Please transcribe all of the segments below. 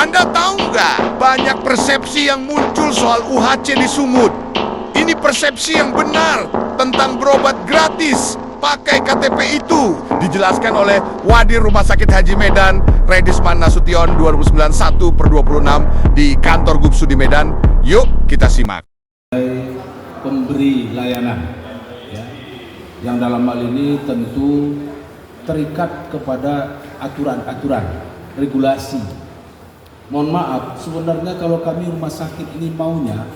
Anda tahu nggak, banyak persepsi yang muncul soal UHC di Sumut. Ini persepsi yang benar tentang berobat gratis pakai KTP itu. Dijelaskan oleh Wadir Rumah Sakit Haji Medan, Redisman Nasution 2091/26 di kantor Gubsu di Medan. Yuk kita simak. Pemberi layanan, ya, yang dalam hal ini tentu terikat kepada aturan-aturan, regulasi. Mohon maaf, sebenarnya kalau kami rumah sakit ini maunya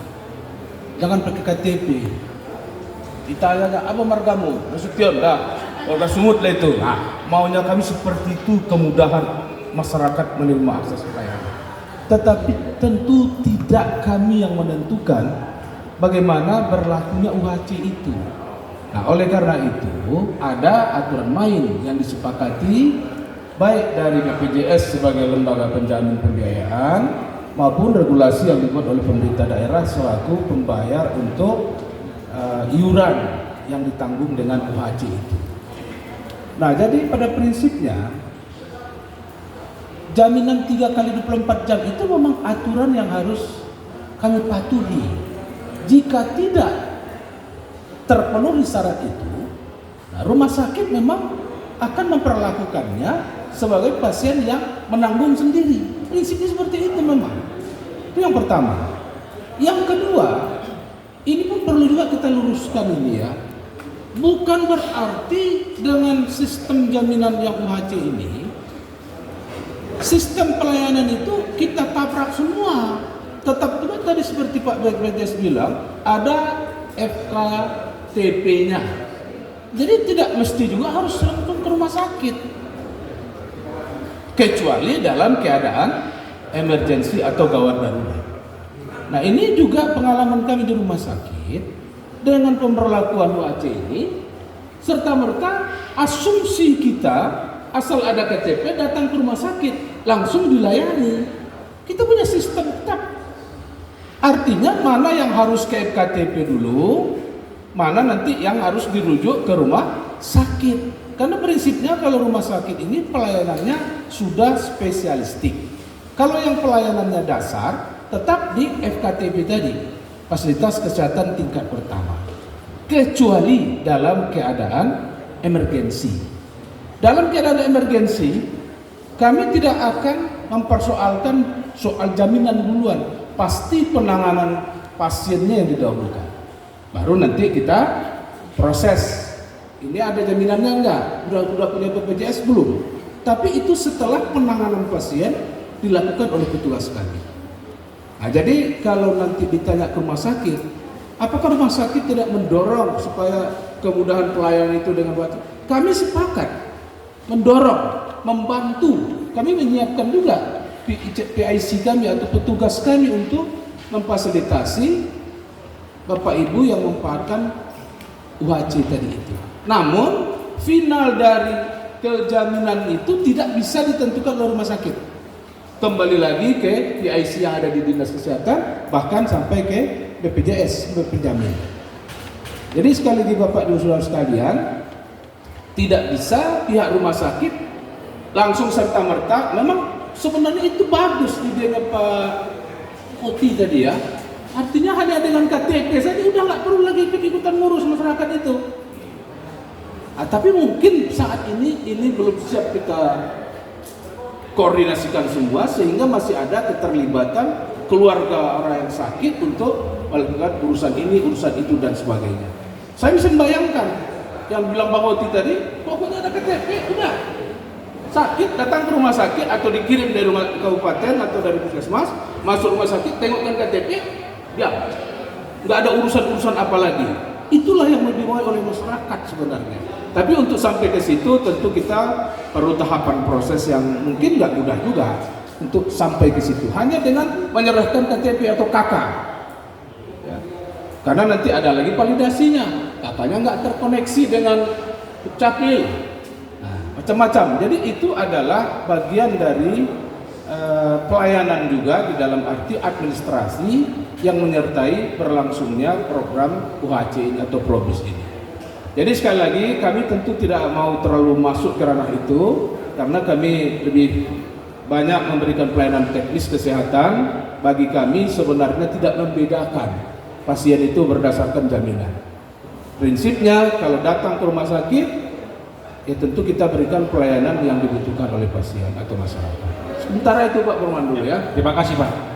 jangan pakai KTP. Ditanya, apa margamu? Nasution dah, Polda Sumut lah itu. Nah, maunya kami seperti itu, kemudahan masyarakat menerima akses pelayanan. Tetapi tentu tidak kami yang menentukan bagaimana berlakunya UHC itu. Nah, oleh karena itu ada aturan main yang disepakati baik dari BPJS sebagai lembaga penjamin pembiayaan maupun regulasi yang dibuat oleh pemerintah daerah selaku pembayar untuk iuran yang ditanggung dengan UHC itu. Nah, jadi pada prinsipnya jaminan 3 kali 24 jam itu memang aturan yang harus kami patuhi. Jika tidak terpenuhi syarat itu, nah, rumah sakit memang akan memperlakukannya sebagai pasien yang menanggung sendiri. Prinsipnya seperti itu memang. Itu yang pertama. Yang kedua, ini pun perlu juga kita luruskan ini ya. Bukan berarti dengan sistem jaminan yang UHC ini, sistem pelayanan itu kita tabrak semua. Tetap juga tadi seperti Pak BPJS bilang, ada FKTP-nya. Jadi tidak mesti juga harus langsung ke rumah sakit. Kecuali dalam keadaan emergensi atau gawat darurat. Nah, ini juga pengalaman kami di rumah sakit dengan pemberlakuan UHC ini, serta merta asumsi kita asal ada KTP datang ke rumah sakit langsung dilayani. Kita punya sistem tetap. Artinya mana yang harus ke FKTP dulu, mana nanti yang harus dirujuk ke rumah sakit. Karena prinsipnya kalau rumah sakit ini pelayanannya sudah spesialistik. Kalau yang pelayanannya dasar tetap di FKTP tadi, fasilitas kesehatan tingkat pertama. Kecuali dalam keadaan emergensi. Dalam keadaan emergensi, kami tidak akan mempersoalkan soal jaminan duluan. Pasti penanganan pasiennya yang didahulukan. Baru nanti kita proses. Ini ada jaminannya enggak? Sudah punya BPJS belum? Tapi itu setelah penanganan pasien dilakukan oleh petugas kami. Nah, jadi kalau nanti ditanya ke rumah sakit, apakah rumah sakit tidak mendorong supaya kemudahan pelayanan itu dengan baik? Kami sepakat mendorong, membantu. Kami menyiapkan juga PIC kami atau petugas kami untuk memfasilitasi Bapak Ibu yang memanfaatkan UHC tadi itu. Namun final dari kejaminan itu tidak bisa ditentukan oleh rumah sakit. Kembali lagi ke PIC yang ada di Dinas Kesehatan, bahkan sampai ke BPJS, penjamin. Jadi sekali lagi Bapak Ibu Saudara sekalian, tidak bisa pihak rumah sakit langsung serta-merta. Memang sebenarnya itu bagus idenya Pak Oti tadi ya. Artinya hanya dengan KTP saja udah nggak perlu lagi ikut-ikutan ngurus masyarakat itu. Tapi mungkin saat ini belum siap kita koordinasikan semua sehingga masih ada keterlibatan keluarga orang yang sakit untuk melakukan urusan ini, urusan itu dan sebagainya. Saya bisa membayangkan yang bilang Bang Oti tadi, pokoknya ada KTP, udah sakit datang ke rumah sakit atau dikirim dari rumah kabupaten atau dari puskesmas, masuk rumah sakit, tengokkan KTP, ya nggak ada urusan-urusan apa lagi. Itulah yang mau dimulai oleh masyarakat sebenarnya. Tapi untuk sampai ke situ tentu kita perlu tahapan proses yang mungkin nggak mudah juga untuk sampai ke situ. Hanya dengan menyerahkan KTP atau KK. Ya. Karena nanti ada lagi validasinya. KK-nya nggak terkoneksi dengan Dukcapil. Nah, macam-macam. Jadi itu adalah bagian dari pelayanan juga di dalam arti administrasi yang menyertai berlangsungnya program UHC ini atau Probis ini. Jadi sekali lagi kami tentu tidak mau terlalu masuk ke ranah itu karena kami lebih banyak memberikan pelayanan teknis kesehatan. Bagi kami sebenarnya tidak membedakan pasien itu berdasarkan jaminan. Prinsipnya kalau datang ke rumah sakit, ya tentu kita berikan pelayanan yang dibutuhkan oleh pasien atau masyarakat. Sementara itu Pak Perman dulu ya. Terima kasih Pak.